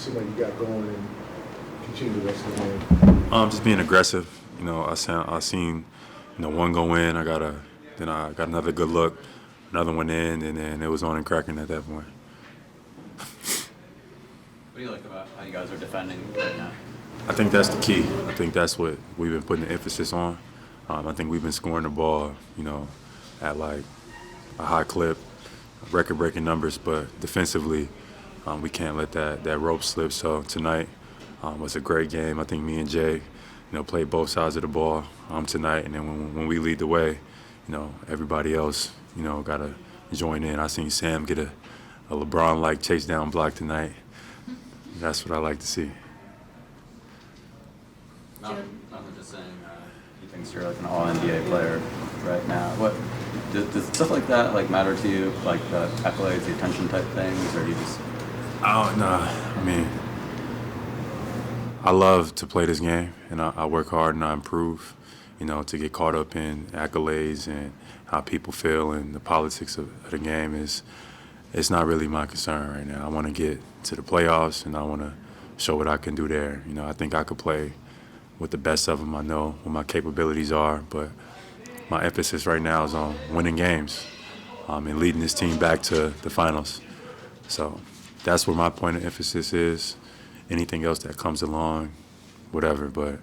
seem like you got going and continue the rest of the game? Just being aggressive. I seen, one go in. Then I got another good look, another one in, and then it was on and cracking at that point. What do you like about how you guys are defending right now? I think that's the key. I think that's what we've been putting the emphasis on. I think we've been scoring the ball, at like a high clip, record-breaking numbers, but defensively, we can't let that rope slip. So tonight was a great game. I think me and Jay, played both sides of the ball tonight, and then when we lead the way, everybody else, got to join in. I seen Sam get a LeBron-like chase down block tonight. That's what I like to see. Nothing, just saying he thinks you're like an all-NBA player right now. What does stuff like that matter to you, like the accolades, the attention type things, or do you just? Oh no, I mean, I love to play this game, and I work hard and I improve. To get caught up in accolades and how people feel and the politics of the game it's not really my concern right now. I want to get to the playoffs and I want to show what I can do there. I think I could play with the best of them. I know what my capabilities are, but my emphasis right now is on winning games and leading this team back to the finals. So that's where my point of emphasis is. Anything else that comes along, whatever, but,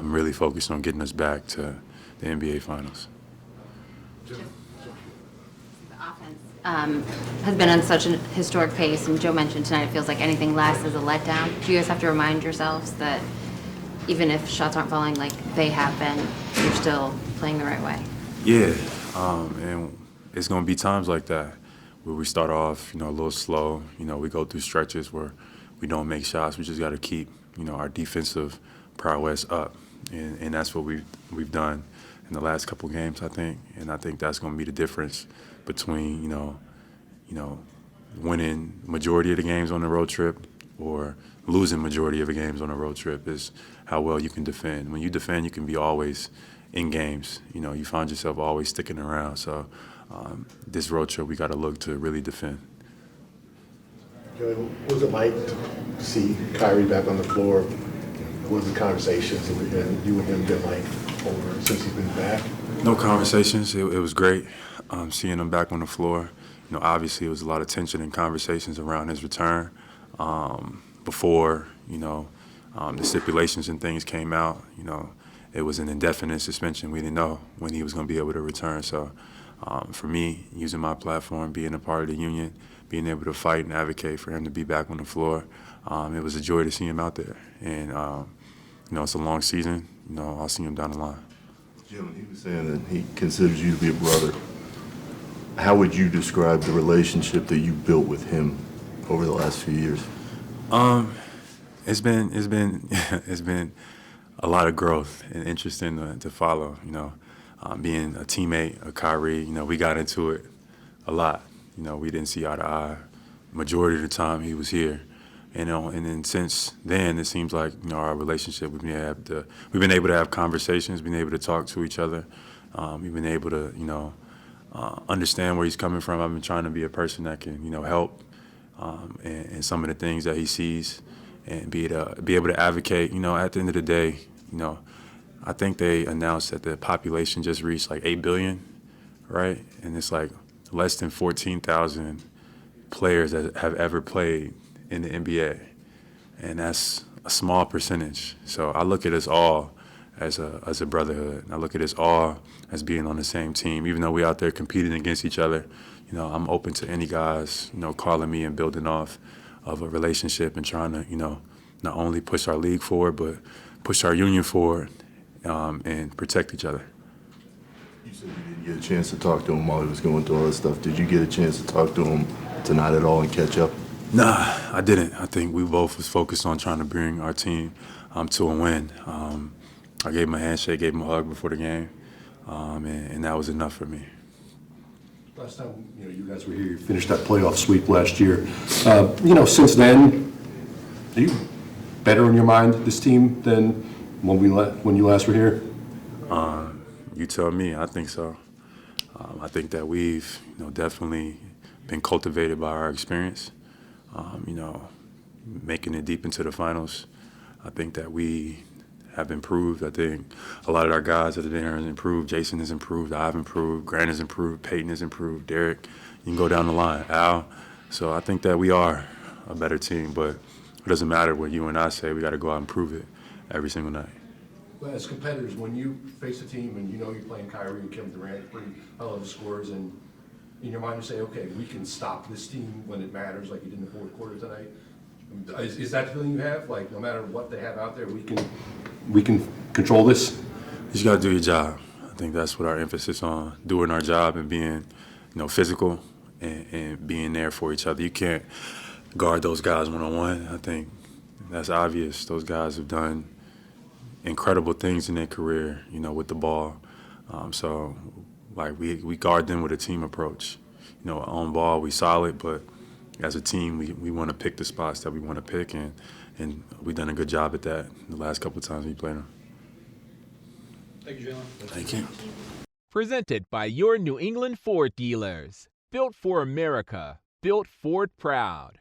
I'm really focused on getting us back to the NBA Finals. The offense has been on such a historic pace, and Joe mentioned tonight it feels like anything less is a letdown. Do you guys have to remind yourselves that even if shots aren't falling like they have been, you're still playing the right way? Yeah, and it's going to be times like that where we start off, a little slow. We go through stretches where we don't make shots. We just got to keep, our defensive prowess up. And that's what we've done in the last couple games, I think. And I think that's going to be the difference between, winning majority of the games on the road trip or losing majority of the games on a road trip is how well you can defend. When you defend, you can be always in games. You find yourself always sticking around. So this road trip, we got to look to really defend. What was it like to see Kyrie back on the floor? What was the conversations and you and him been like over since he's been back? No conversations. It was great seeing him back on the floor. Obviously it was a lot of tension and conversations around his return before, the stipulations and things came out. It was an indefinite suspension. We didn't know when he was going to be able to return. So for me, using my platform, being a part of the union, being able to fight and advocate for him to be back on the floor, it was a joy to see him out there. And, it's a long season. I'll see him down the line. Jim, he was saying that he considers you to be a brother. How would you describe the relationship that you built with him over the last few years? It's been a lot of growth and interesting to follow. Being a teammate of Kyrie, we got into it a lot. We didn't see eye to eye. Majority of the time he was here. And then since then, it seems like our relationship, we've been able to have conversations, been able to talk to each other. We've been able to understand where he's coming from. I've been trying to be a person that can help and some of the things that he sees and be able to advocate. At the end of the day, I think they announced that the population just reached like 8 billion, right? And it's like less than 14,000 players that have ever played in the NBA, and that's a small percentage. So I look at us all as a brotherhood. I look at us all as being on the same team, even though we're out there competing against each other. I'm open to any guys, calling me and building off of a relationship and trying to, not only push our league forward, but push our union forward and protect each other. You said you didn't get a chance to talk to him while he was going through all this stuff. Did you get a chance to talk to him tonight at all and catch up? Nah, I didn't. I think we both was focused on trying to bring our team to a win. I gave him a handshake, gave him a hug before the game, and that was enough for me. Last time you guys were here, you finished that playoff sweep last year. Since then, are you better in your mind, this team, than when you last were here? You tell me. I think so. I think that we've definitely been cultivated by our experience. making it deep into the finals. I think that we have improved. I think a lot of our guys that have been here has improved. Jason has improved. I've improved. Grant has improved. Peyton has improved. Derek, you can go down the line. Al. So I think that we are a better team, but it doesn't matter what you and I say. We got to go out and prove it every single night. Well, as competitors, when you face a team and you know you're playing Kyrie and Kevin Durant, pretty high-level scores, and in your mind you say, okay, we can stop this team when it matters, like you did in the fourth quarter tonight. Is that the feeling you have? Like, no matter what they have out there, we can control this? You just got to do your job. I think that's what our emphasis on, doing our job and being, physical and being there for each other. You can't guard those guys one-on-one. I think that's obvious. Those guys have done incredible things in their career, with the ball. So, we guard them with a team approach. On ball, we solid, but as a team, we want to pick the spots that we want to pick, and we've done a good job at that the last couple of times we played them. Thank you, Jaylen. Thank you. Presented by your New England Ford dealers. Built for America. Built Ford proud.